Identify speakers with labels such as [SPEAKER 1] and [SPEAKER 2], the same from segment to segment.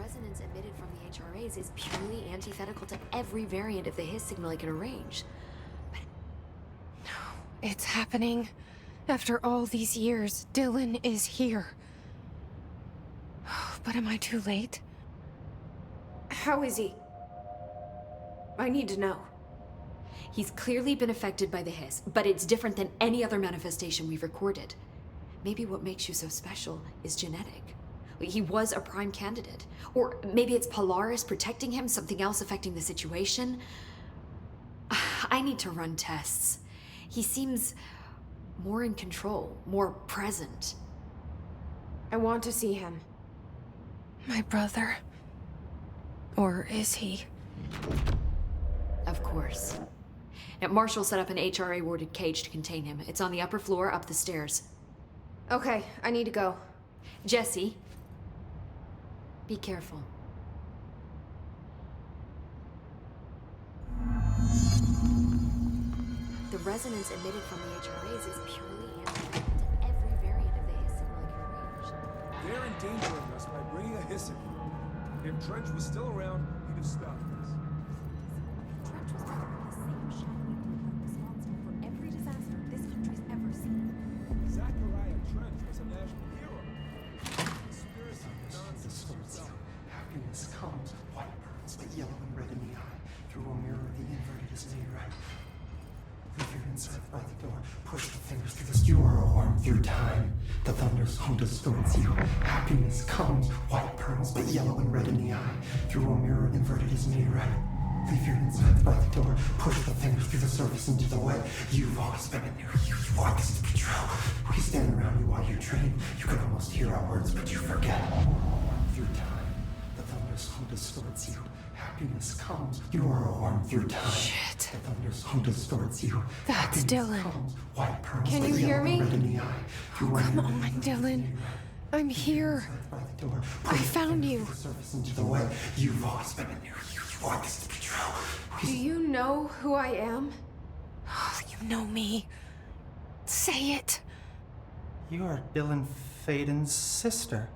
[SPEAKER 1] resonance emitted from the HRAs is purely antithetical to every variant of the His signal I can arrange.
[SPEAKER 2] It's happening. After all these years, Dylan is here. But am I too late?
[SPEAKER 1] How is he? I need to know. He's clearly been affected by the Hiss, but it's different than any other manifestation we've recorded. Maybe what makes you so special is genetic. He was a prime candidate. Or maybe it's Polaris protecting him, something else affecting the situation. I need to run tests. He seems more in control, more present.
[SPEAKER 2] I want to see him. My brother. Or is he?
[SPEAKER 1] Of course. Now, Marshall set up an HRA-warded cage to contain him. It's on the upper floor, up the stairs.
[SPEAKER 2] Okay, I need to go.
[SPEAKER 1] Jesse, be careful. The resonance emitted from the HRAs is purely antithetical to every variant of the Hiss signal I can arrange.
[SPEAKER 3] They're endangering us by bringing a hissing. If Trench was still around, he'd have stopped us.
[SPEAKER 1] Trench was probably the same shadowy bullet responsible for every disaster this country's ever seen.
[SPEAKER 3] Zachariah Trench was a national hero. Conspiracy nonsense
[SPEAKER 4] Distorts you.
[SPEAKER 3] yourself.
[SPEAKER 4] Happiness comes. White burns, but yellow and red in the eye. Through a mirror, the inverted is made right. If you're inside by the door, push the fingers through the skewer or warm through time. The thunder's home distorts you. Happiness comes. White pearls, but yellow and red in the eye. Through a mirror, inverted is made right. Leave your insides by the door. Push the fingers through the surface into the way. You've always been in there. You want this to be true. We stand around you while you dream. You can almost hear our words, but you forget. Through time, the thunder's home distorts you. Happiness comes. You are a worm through time.
[SPEAKER 2] Shit.
[SPEAKER 4] The thunder's home distorts you.
[SPEAKER 2] That's
[SPEAKER 4] Happiness
[SPEAKER 2] Dylan.
[SPEAKER 4] comes. White pearls,
[SPEAKER 2] Can
[SPEAKER 4] but
[SPEAKER 2] you hear
[SPEAKER 4] yellow and
[SPEAKER 2] me?
[SPEAKER 4] red in the eye.
[SPEAKER 2] Oh, come on, Dylan. I'm here.
[SPEAKER 4] By the door.
[SPEAKER 2] I
[SPEAKER 4] Push the
[SPEAKER 2] found
[SPEAKER 4] fingers
[SPEAKER 2] you.
[SPEAKER 4] through the surface into the way. You've always been in there. You want this to be true.
[SPEAKER 2] Do you know who I am? You know me. Say it.
[SPEAKER 4] You are Dylan Faden's sister.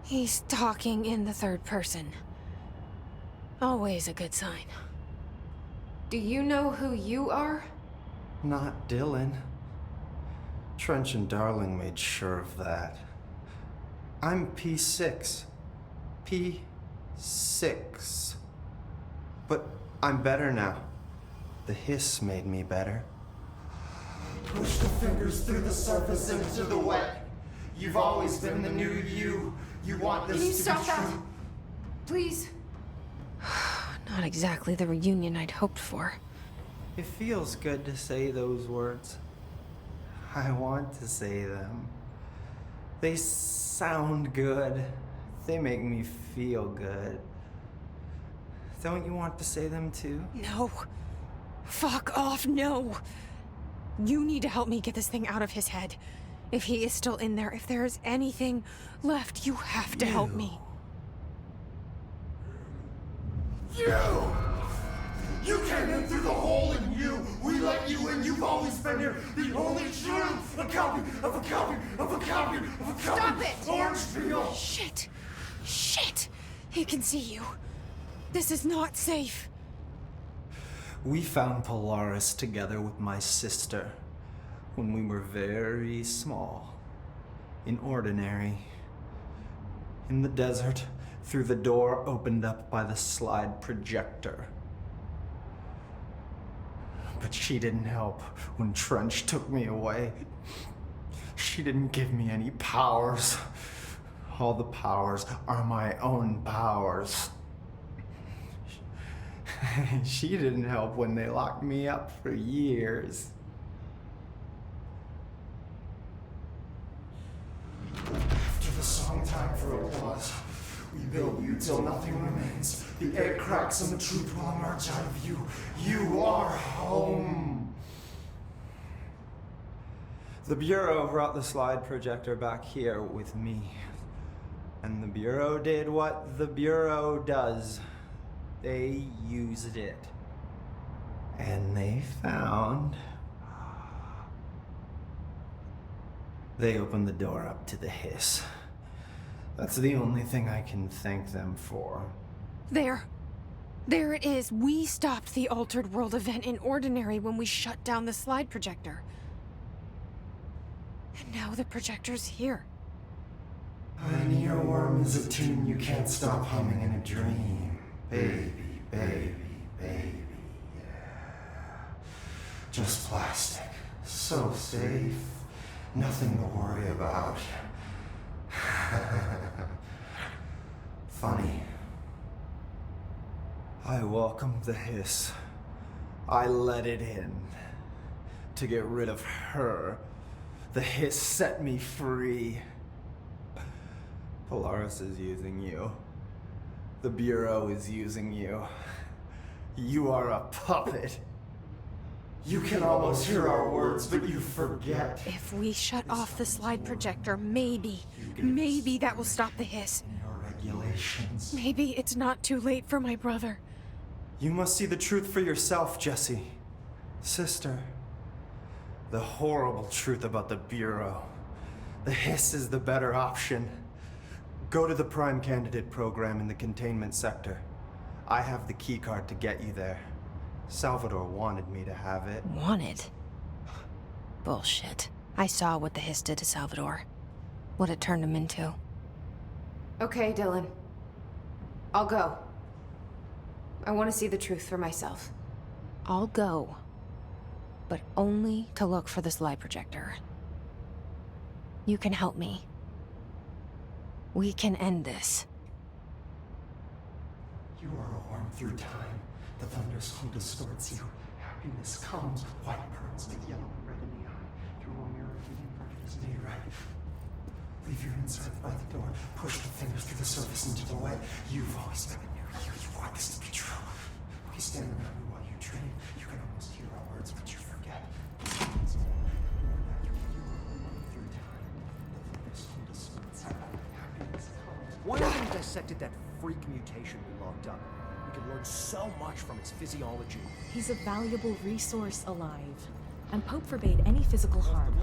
[SPEAKER 2] He's talking in the third person. Always a good sign. Do you know who you are?
[SPEAKER 4] Not Dylan. Trench and Darling made sure of that. I'm P6. P6. But I'm better now. The hiss made me better. Push the fingers through the surface into the wet. You've always been the new you. You want this
[SPEAKER 2] Can you
[SPEAKER 4] to
[SPEAKER 2] stop
[SPEAKER 4] be
[SPEAKER 2] that?
[SPEAKER 4] true.
[SPEAKER 2] Please. Not exactly the reunion I'd hoped for.
[SPEAKER 4] It feels good to say those words. I want to say them. They sound good. They make me feel good. Don't you want to say them too?
[SPEAKER 2] No. Fuck off, no. You need to help me get this thing out of his head. If he is still in there, if there is anything left, you have to help me.
[SPEAKER 4] You came in through the hole in you. We let you in. You've always been here. The only truth. A copy of a copy of a copy of a copy.
[SPEAKER 2] Stop it!
[SPEAKER 4] Orange peel.
[SPEAKER 2] Shit. Shit. He can see you. This is not safe.
[SPEAKER 4] We found Polaris together with my sister when we were very small, in Ordinary, in the desert, through the door opened up by the slide projector. But she didn't help when Trench took me away. She didn't give me any powers. All the powers are my own powers. She didn't help when they locked me up for years. After the song time for applause, we build you till nothing remains. The air cracks and the truth will emerge out of you. You are home. The Bureau brought the slide projector back here with me. And the Bureau did what the Bureau does. They used it. And they found... They opened the door up to the hiss.
[SPEAKER 5] That's the only thing I can thank them for.
[SPEAKER 2] There. There it is. We stopped the Altered World event in Ordinary when we shut down the slide projector. And now the projector's here.
[SPEAKER 4] An earworm is a tune you can't stop humming in a dream. Baby, baby, baby, yeah. Just plastic. So safe. Nothing to worry about. Funny.
[SPEAKER 5] I welcomed the hiss. I let it in. To get rid of her. The hiss set me free. Polaris is using you. The Bureau is using you. You are a puppet.
[SPEAKER 4] You can almost hear our words, but you forget.
[SPEAKER 2] If we shut off the slide projector, maybe that will stop the hiss.
[SPEAKER 4] Your regulations.
[SPEAKER 2] Maybe it's not too late for my brother.
[SPEAKER 5] You must see the truth for yourself, Jesse. Sister. The horrible truth about the Bureau. The hiss is the better option. Go to the Prime Candidate program in the containment sector. I have the keycard to get you there. Salvador wanted me to have it.
[SPEAKER 2] Wanted? Bullshit. I saw what the hiss did to Salvador. What it turned him into.
[SPEAKER 1] Okay, Dylan. I'll go. I want to see the truth for myself.
[SPEAKER 2] I'll go. But only to look for the slide projector. You can help me. We can end this.
[SPEAKER 4] You are a worm through time. The thunderstorm distorts you. Happiness comes with white pearls, but yellow and red in the eye. Through a mirror of the inverted is made right. Leave your insides by the door. Push the fingers through the surface into the way. You've always been in here. You want this to be true. We stand around you while you dream. You can almost hear our words, but you forget. You are a worm through time. The thunderstorm distorts you. Happiness comes.
[SPEAKER 6] Why haven't we dissected that freak mutation we locked up? We can learn so much from its physiology.
[SPEAKER 7] He's a valuable resource alive, and Pope forbade any physical harm.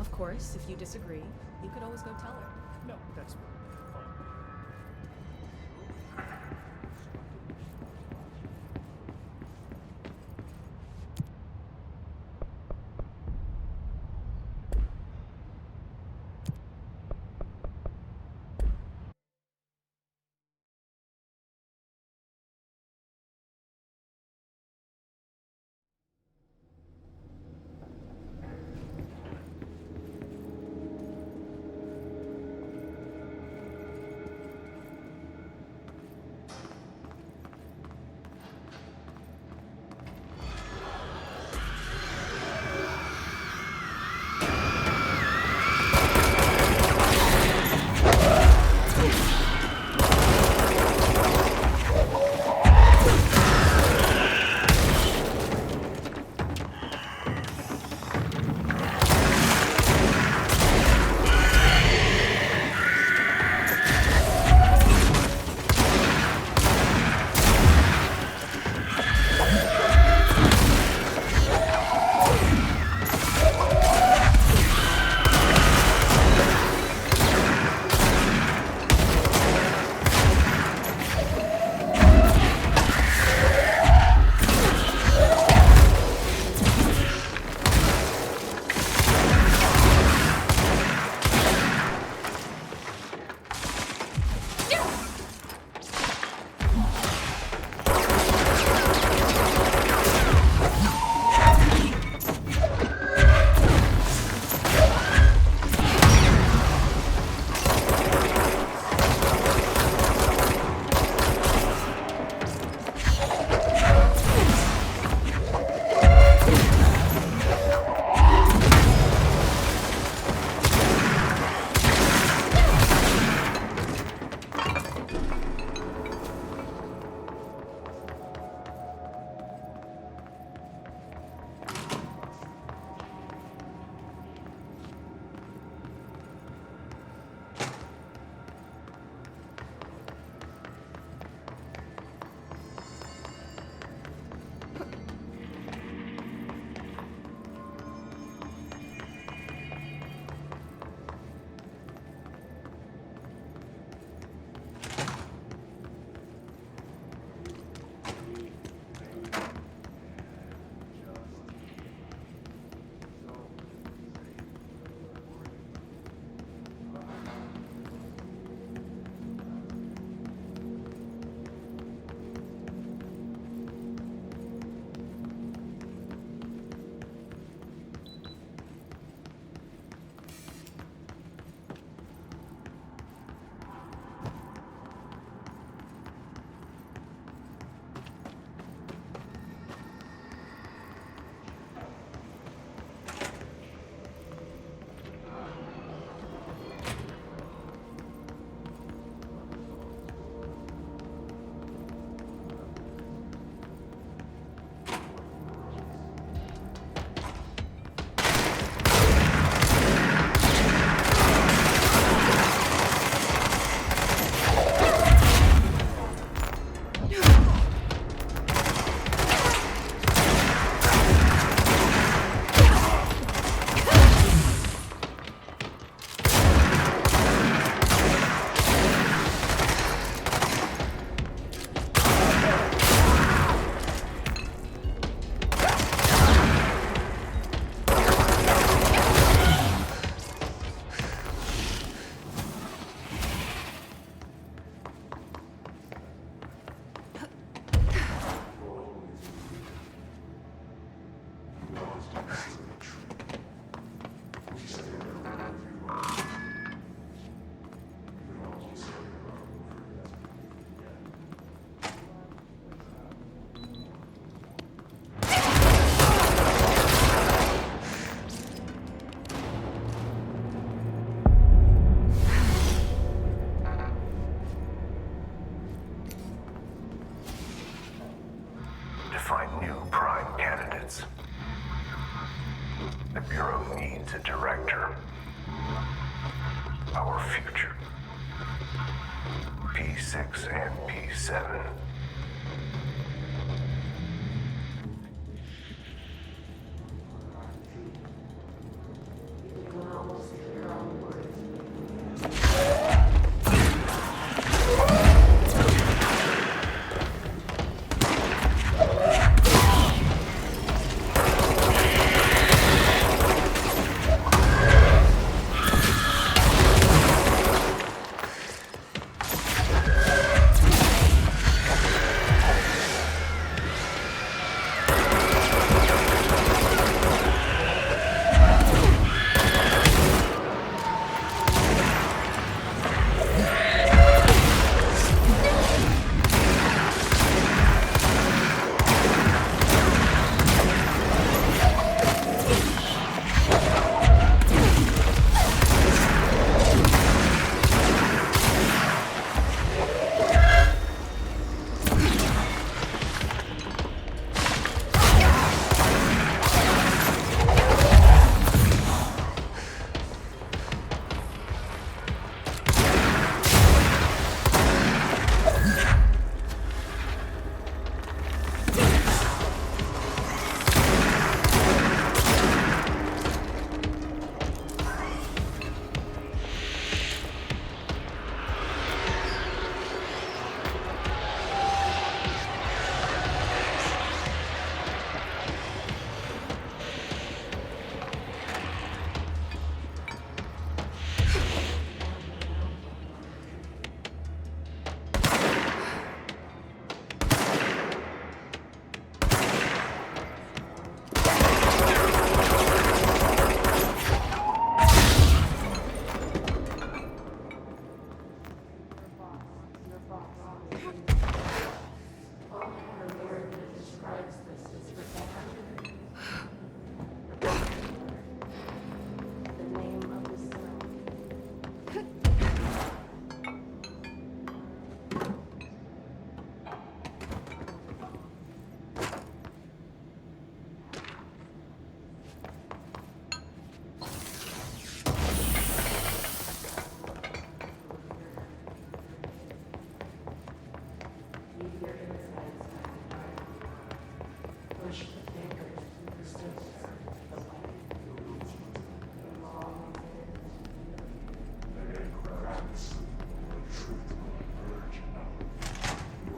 [SPEAKER 7] Of course, if you disagree, you could always go tell her.
[SPEAKER 6] No, that's fine.
[SPEAKER 8] to find new prime candidates. The Bureau needs a director. Our future. P6 and P7.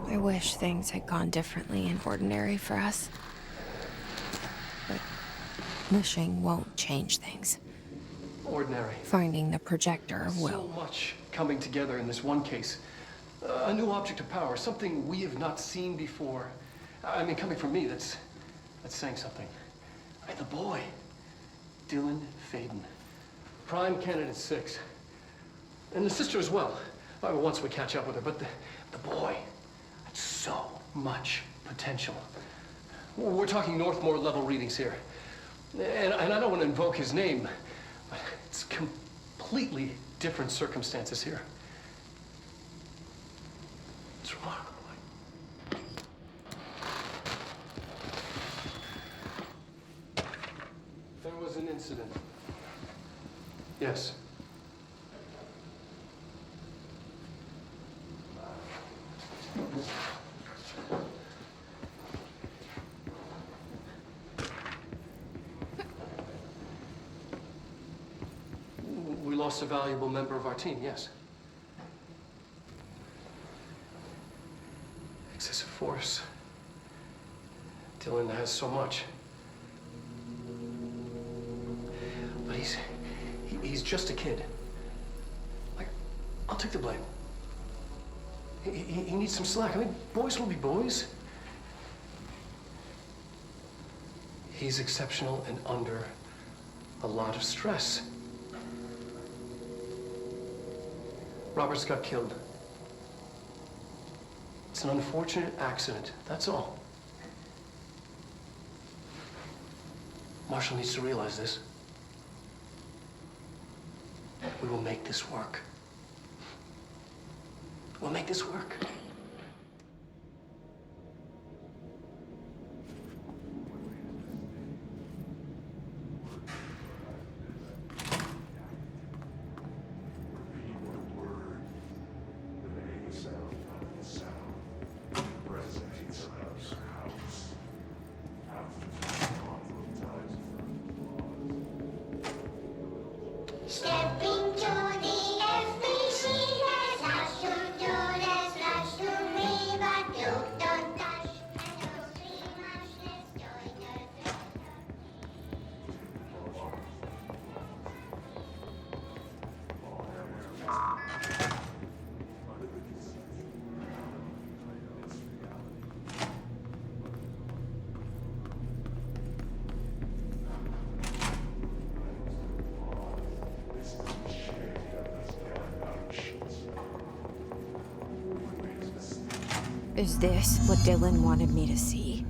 [SPEAKER 2] I wish things had gone differently in Ordinary for us. But wishing won't change things.
[SPEAKER 9] Ordinary.
[SPEAKER 2] Finding the projector will.
[SPEAKER 9] So much coming together in this one case. A new object of power, something we have not seen before. I mean, coming from me, that's saying something. And the boy, Dylan Faden. Prime candidate 6. And the sister as well. Once we catch up with her, but the boy. So much potential. We're talking Northmore level readings here. And I don't want to invoke his name, but it's completely different circumstances here. It's remarkable. There was an incident. Yes. We lost a valuable member of our team, yes. Excessive force. Dylan has so much. But he's just a kid. Like, I'll take the blame. He needs some slack. I mean, boys will be boys. He's exceptional and under a lot of stress. Roberts got killed. It's an unfortunate accident, that's all. Marshall needs to realize this. We will make this work. We'll make this work.
[SPEAKER 2] Is this what Dylan wanted me to see?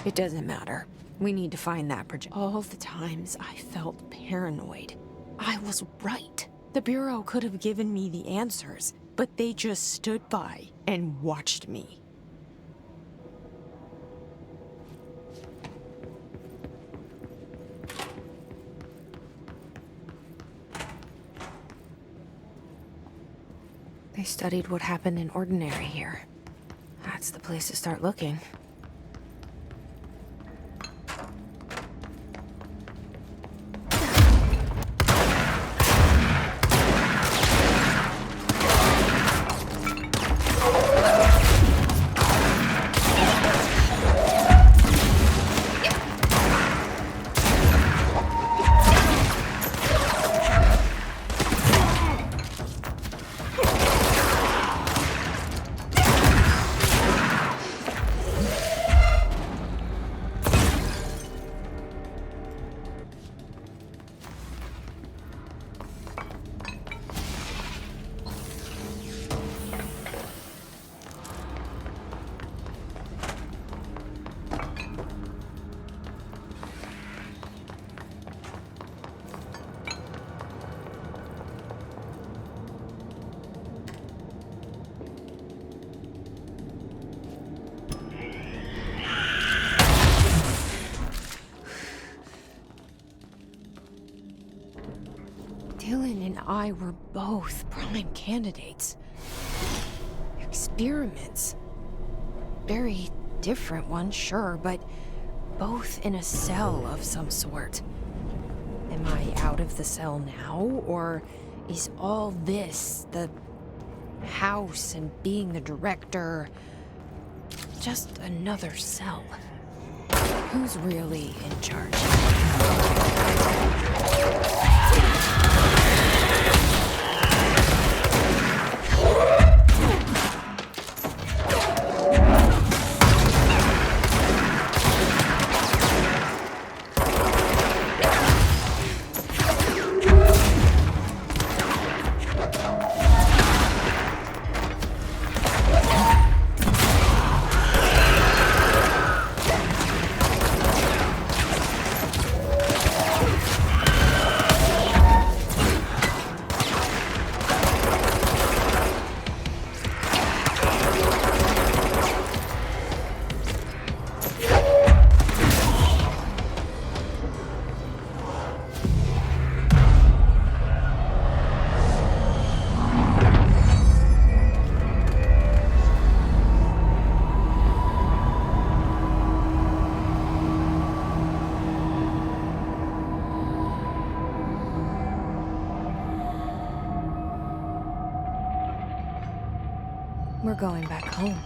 [SPEAKER 2] It doesn't matter. We need to find that project. All the times I felt paranoid, I was right. The Bureau could have given me the answers, but they just stood by and watched me. They studied what happened in Ordinary here. That's the place to start looking. Dylan and I were both prime candidates. Experiments. Very different ones, sure, but both in a cell of some sort. Am I out of the cell now, or is all this, the house and being the director, just another cell? Who's really in charge? We're going back home.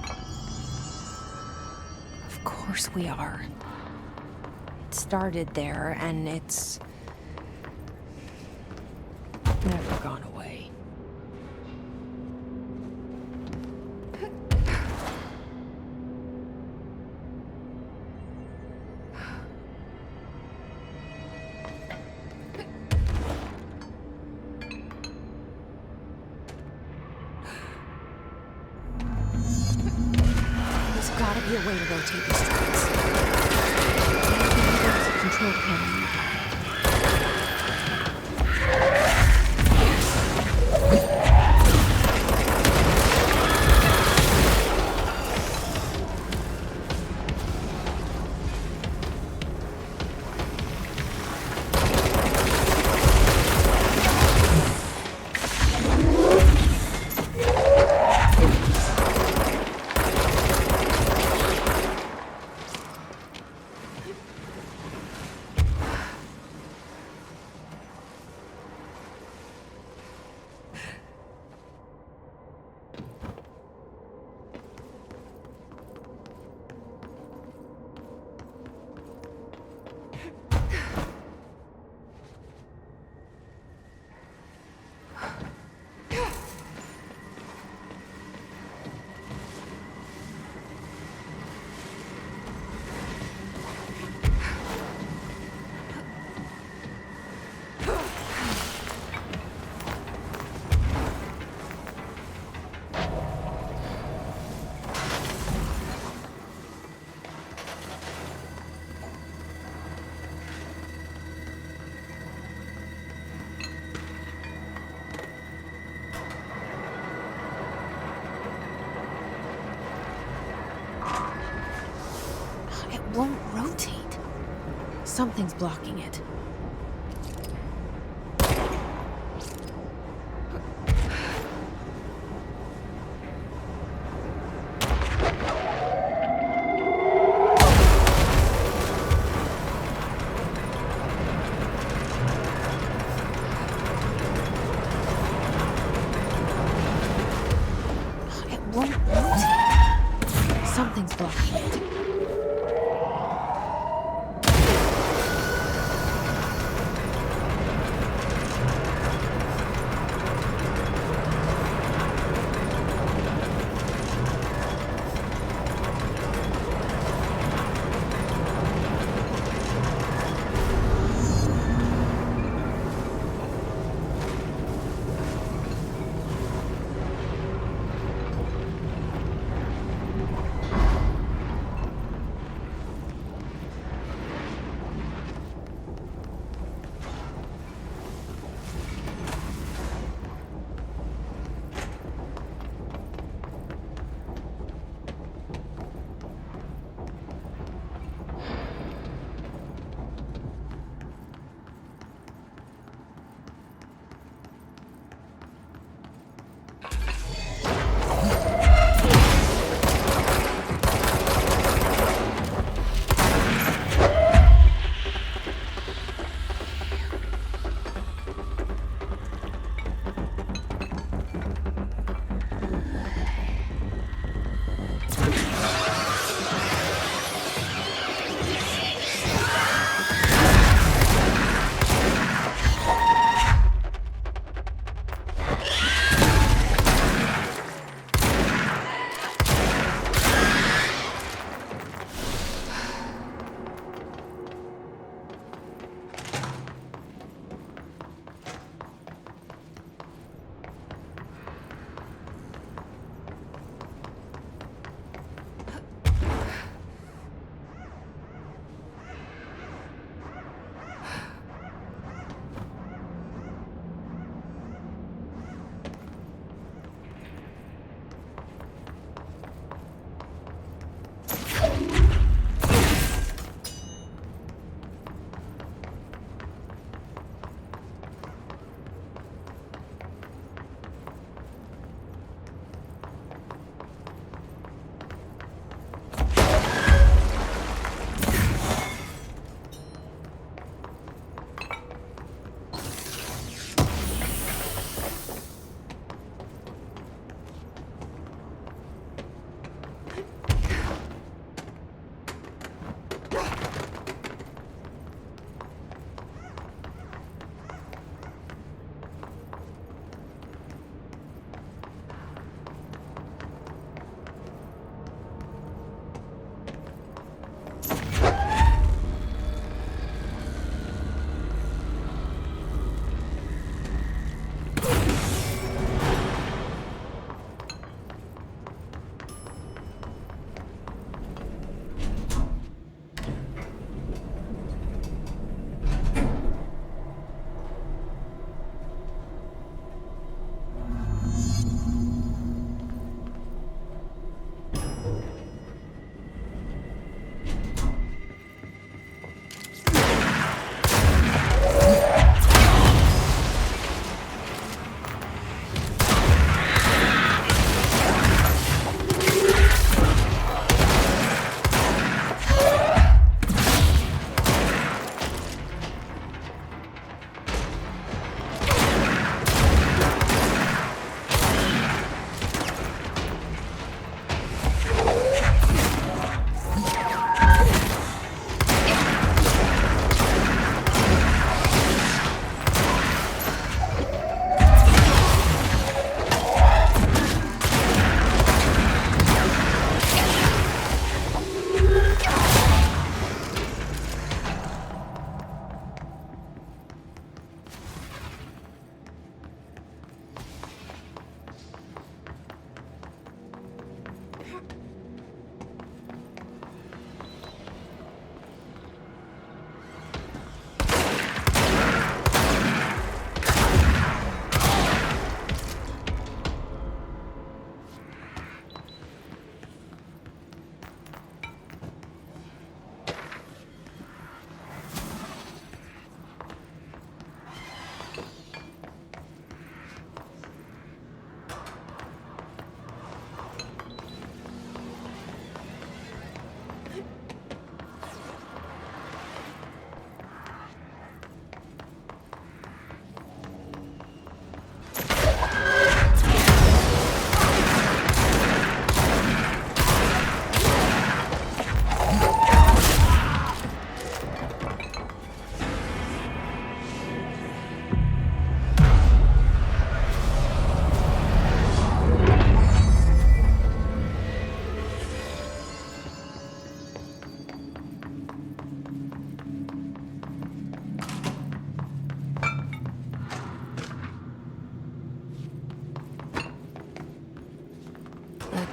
[SPEAKER 2] Of course we are. It started there, and it's never gone away. There's gotta be a way to rotate these tracks. Maybe there's a control panel. Something's blocking it. It won't boot. Something's blocking it.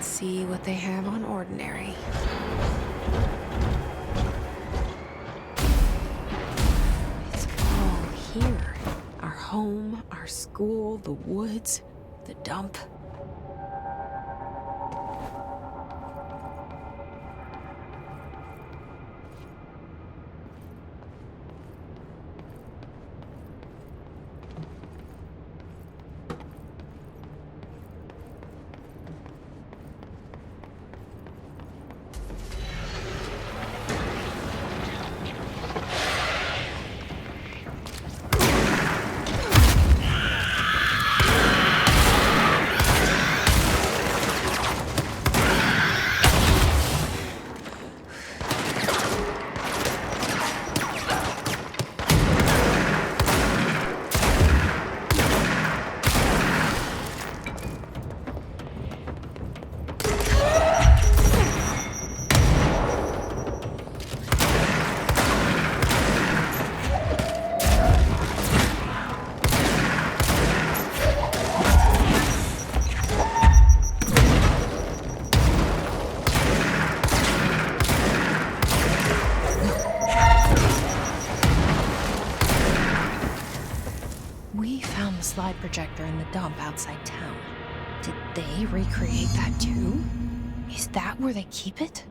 [SPEAKER 2] Let's see what they have on ordinary. It's all here. Our home, our school, the woods, the dump. Slide projector in the dump outside town. Did they recreate that too? Is that where they keep it?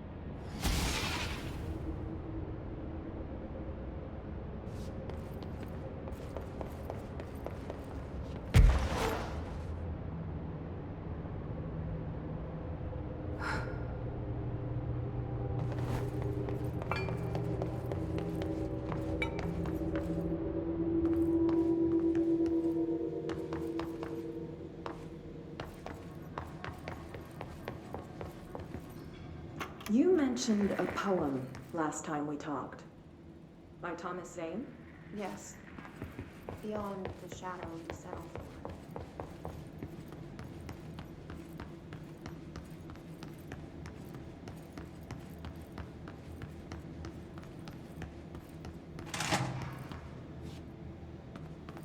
[SPEAKER 10] You mentioned a poem last time we talked. By Thomas Zane?
[SPEAKER 11] Yes. Beyond the shadow you settle for.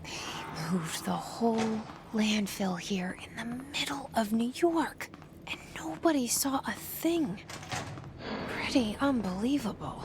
[SPEAKER 2] They moved the whole landfill here in the middle of New York, and nobody saw a thing. Pretty unbelievable.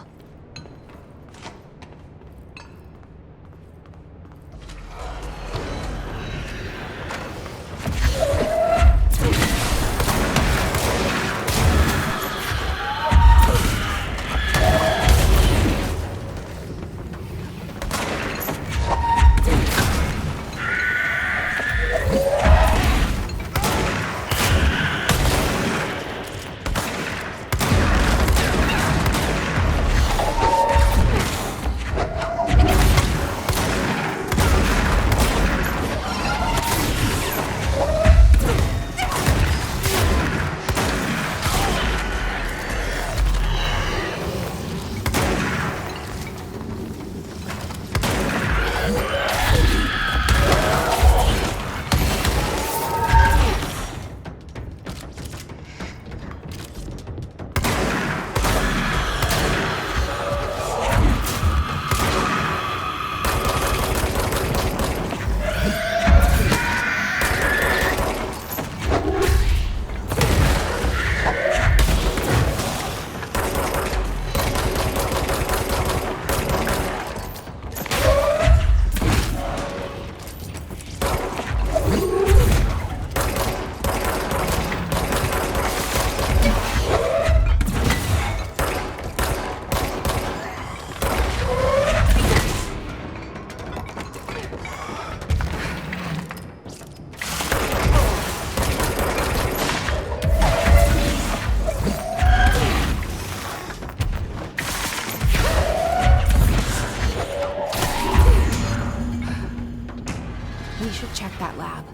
[SPEAKER 2] Check that lab.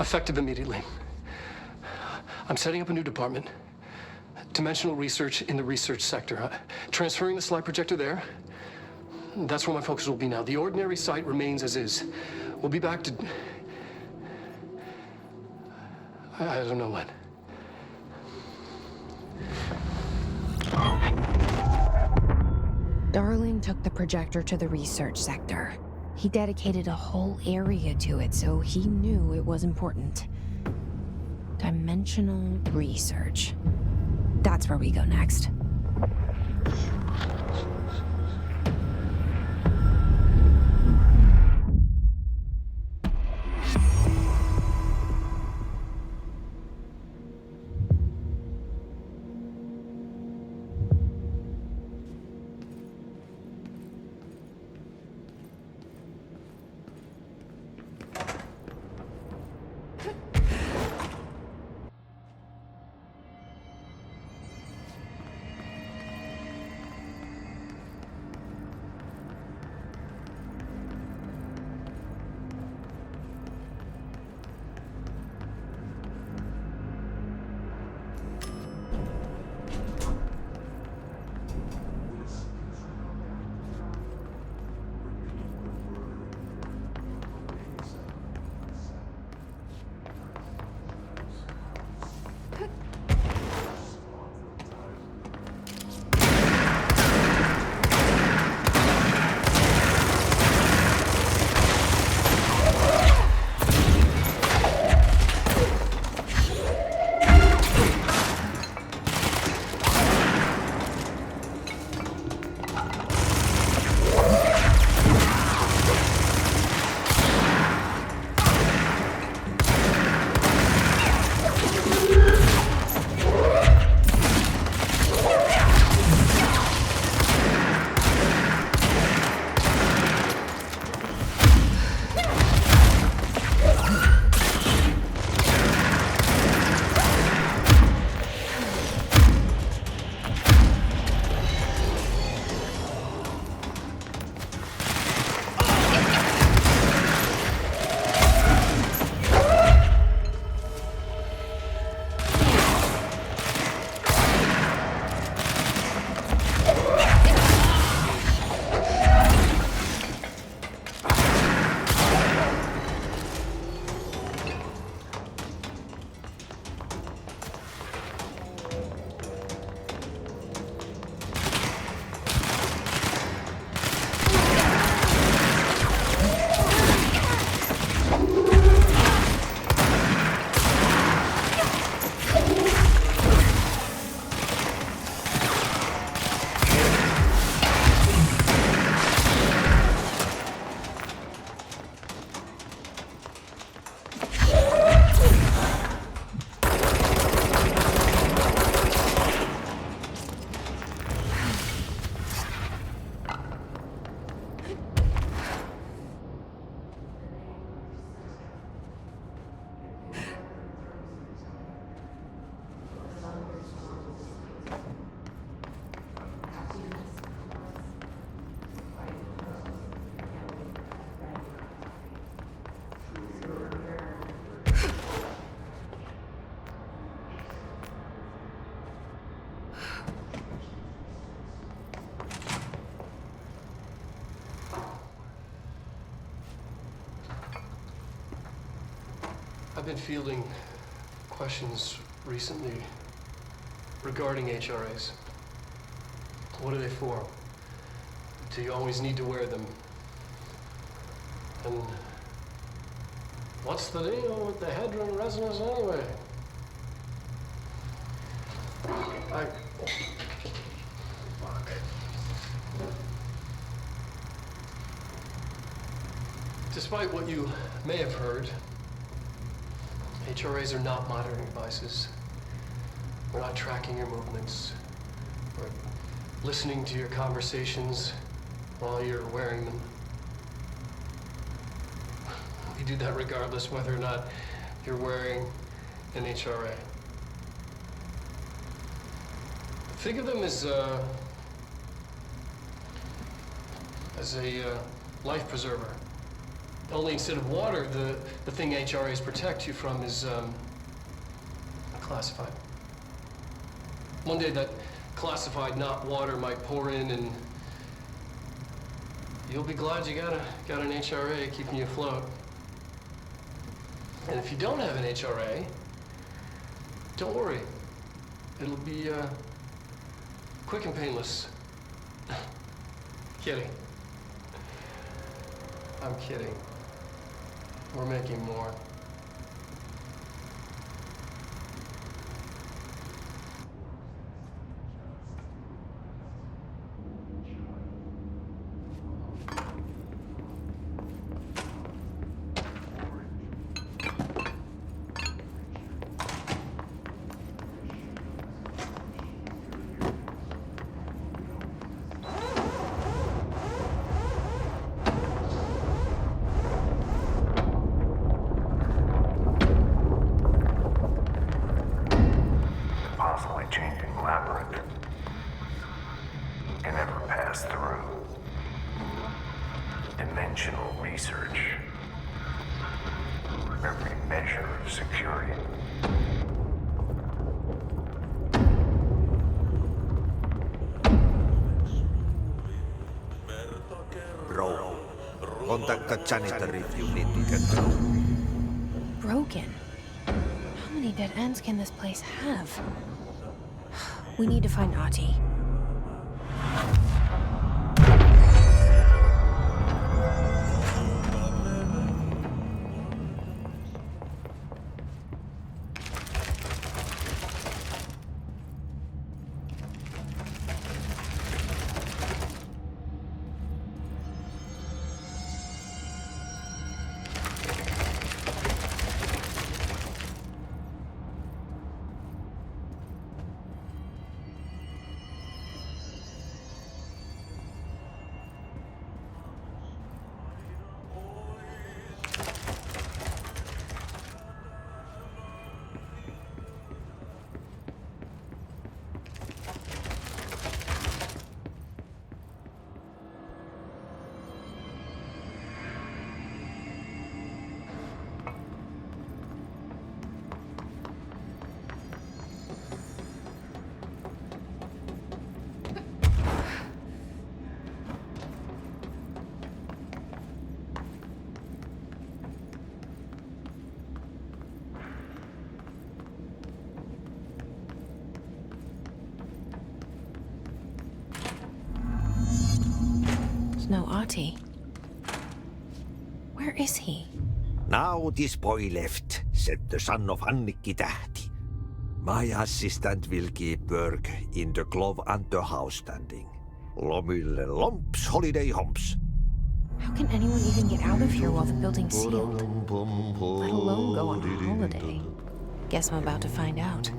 [SPEAKER 9] Effective immediately. I'm setting up a new department. dimensional research in the research sector. Transferring the slide projector there. That's where my focus will be now. The ordinary site remains as is. We'll be back to... I don't know when.
[SPEAKER 2] Darling took the projector to the research sector. He dedicated a whole area to it, so he knew it was important. Dimensional research. That's where we go next.
[SPEAKER 9] I've been fielding questions recently regarding HRAs. What are they for? Do you always need to wear them? And what's the deal with the headroom resonance anyway? Fuck. Despite what you may have heard, HRAs are not monitoring devices. We're not tracking your movements. We're listening to your conversations while you're wearing them. We do that regardless whether or not you're wearing an HRA. Think of them as a life preserver. Only instead of water, the thing HRAs protect you from is classified. One day that classified not water might pour in and you'll be glad you got an HRA keeping you afloat. And if you don't have an HRA, don't worry. It'll be quick and painless. Kidding. I'm kidding. We're making more.
[SPEAKER 8] Constantly changing labyrinth. Can never pass through. Dimensional research. Every measure of security.
[SPEAKER 12] Bro, contact the janitor if you need to get through.
[SPEAKER 2] Broken? How many dead ends can this place have? We need to find Ati. No Ati. Where is he?
[SPEAKER 12] Now this boy left, said the son of Annikki Tähti. My assistant will keep work in the glove and the house standing. Lomille lomps, holiday humps.
[SPEAKER 2] How can anyone even get out of here while the building's sealed? Let alone go on a holiday. Guess I'm about to find out.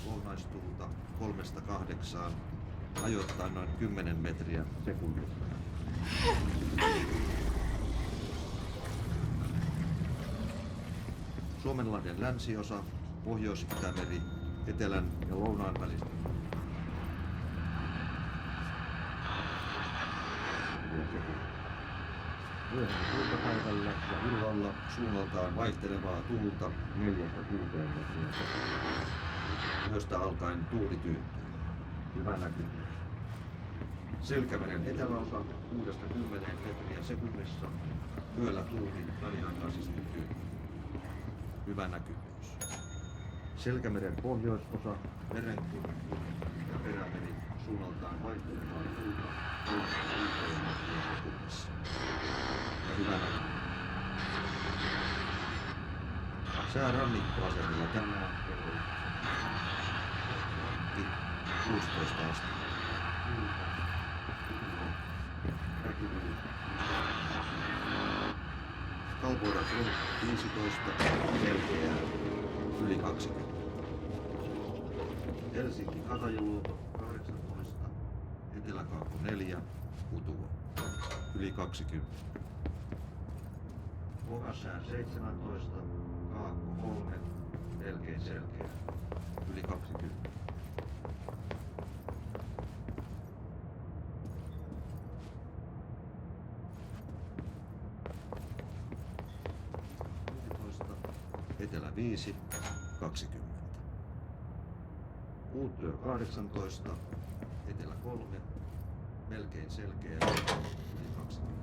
[SPEAKER 13] Lounaistuulta 3-8, ajoittain noin 10 metriä sekunnissa. Suomenlahden länsiosa, Pohjois-Itämeri, etelän ja lounaan välistä. Myöhemmin iltapäivällä ja illalla suunnaltaan vaihtelevaa tuulta 4-6 metriä sekunnissa. Yöstä alkaen tuuli tyyntyy. Hyvä näkyvyys. Selkämeren eteläosa 6-10 metriä sekunnissa. Yöllä tuuli väliaikaisesti tyyntyy. Hyvä näkyvyys. Selkämeren pohjoisosa, merenkurkku ja perämeri suunnaltaan vaihtelevaa tuulta 3-6 metriä sekunnissa. Ja hyvä näkyvyys. Sää rannikkoasemilla tänään kello 16 asti. Kalvoirat on 15, LGR yli 20. Helsinki Katajaluoto 18, Eteläkaakko 4, Utuo yli 20. Kovasää 17, Kaakko 3, melkein selkeä yli 20. Etelä 5, 20. Uuttyö 18, Etelä 3, melkein selkeä, yli 20.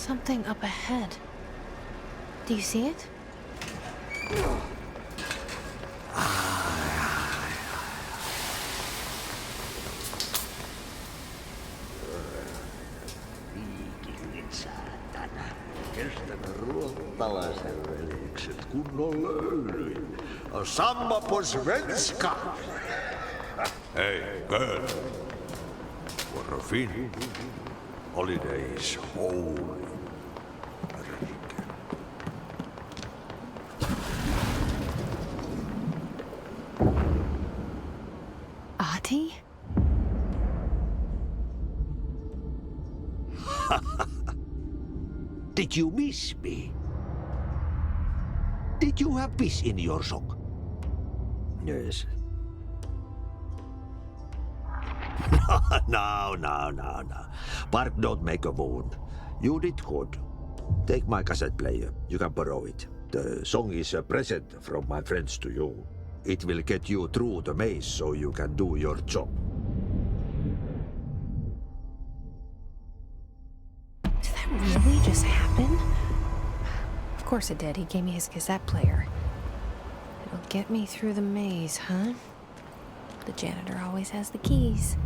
[SPEAKER 2] something up ahead. Do you see it?
[SPEAKER 12] Kestävä ruottalaisen veljekset kunnolla öylyin. Samma på svenska! Hey, girl. Vår fin. Holidays holy.
[SPEAKER 2] Ati?
[SPEAKER 12] Did you miss me? Did you have piss in your sock? Yes. No. Bark don't make a wound. You did good. Take my cassette player. You can borrow it. The song is a present from my friends to you. It will get you through the maze so you can do your job.
[SPEAKER 2] Did that really just happen? Of course it did. He gave me his cassette player. It'll get me through the maze, huh? The janitor always has the keys.